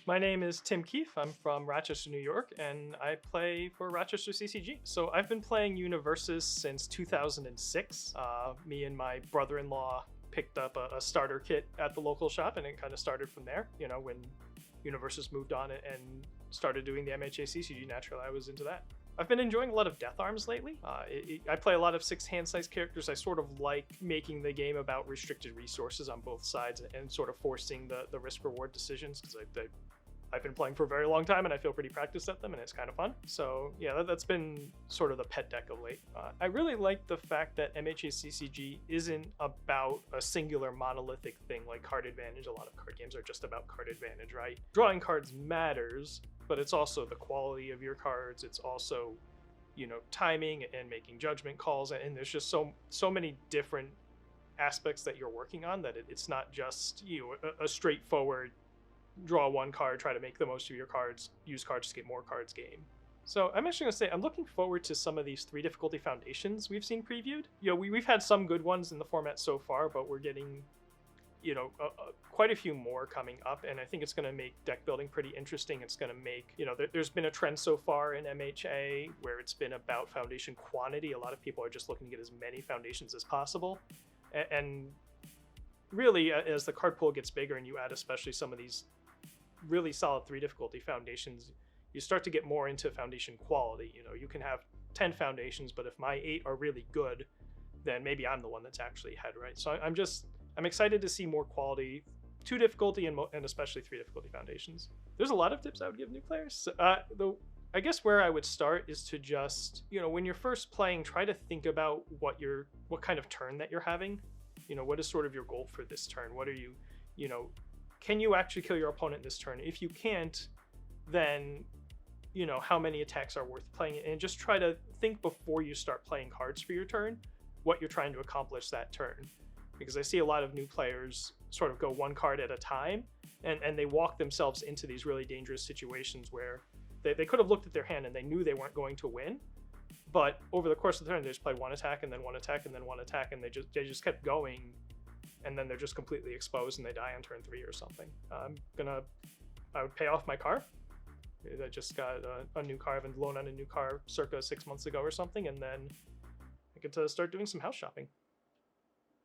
My name is Tim Keefe. I'm from Rochester, New York, and I play for Rochester CCG. So I've been playing Universes since 2006. Me and my brother-in-law picked up a starter kit at the local shop, and it kind of started from there. You know, when Universes moved on and started doing the MHA CCG, naturally I was into that. I've been enjoying a lot of Death Arms lately. I play a lot of six-hand size characters. I sort of like making the game about restricted resources on both sides and sort of forcing the risk-reward decisions, because I've been playing for a very long time and I feel pretty practiced at them, and it's kind of fun. So yeah, that's been sort of the pet deck of late. I really like the fact that MHA CCG isn't about a singular monolithic thing like card advantage. A lot of card games are just about card advantage, right? Drawing cards matters, but it's also the quality of your cards. It's also, you know, timing and making judgment calls, and there's just so many different aspects that you're working on that it's not just, you know, a straightforward draw one card, try to make the most of your cards, use cards to get more cards game. So I'm actually going to say I'm looking forward to some of these 3 difficulty foundations we've seen previewed. You know, we've had some good ones in the format so far, but we're getting, you know, quite a few more coming up, and I think it's going to make deck building pretty interesting. It's going to make, you know, there's been a trend so far in MHA where it's been about foundation quantity. A lot of people are just looking to get as many foundations as possible, and really, as the card pool gets bigger and you add especially some of these really solid 3 difficulty foundations, you start to get more into foundation quality. You know, you can have 10 foundations, but if my 8 are really good, then maybe I'm the one that's actually ahead, right? So I'm excited to see more quality, 2 difficulty and especially 3 difficulty foundations. There's a lot of tips I would give new players. Though I guess where I would start is to just, you know, when you're first playing, try to think about what kind of turn that you're having. You know, what is sort of your goal for this turn? What are you know, can you actually kill your opponent this turn? If you can't, then, you know, how many attacks are worth playing? And just try to think before you start playing cards for your turn, what you're trying to accomplish that turn. Because I see a lot of new players sort of go 1 card at a time, and they walk themselves into these really dangerous situations where they could have looked at their hand and they knew they weren't going to win, but over the course of the turn, they just played 1 attack and then 1 attack and then 1 attack, and they just kept going, and then they're just completely exposed and they die on turn 3 or something. I would pay off my car. I just got a new car. I've been loaned on a new car circa 6 months ago or something, and then I get to start doing some house shopping.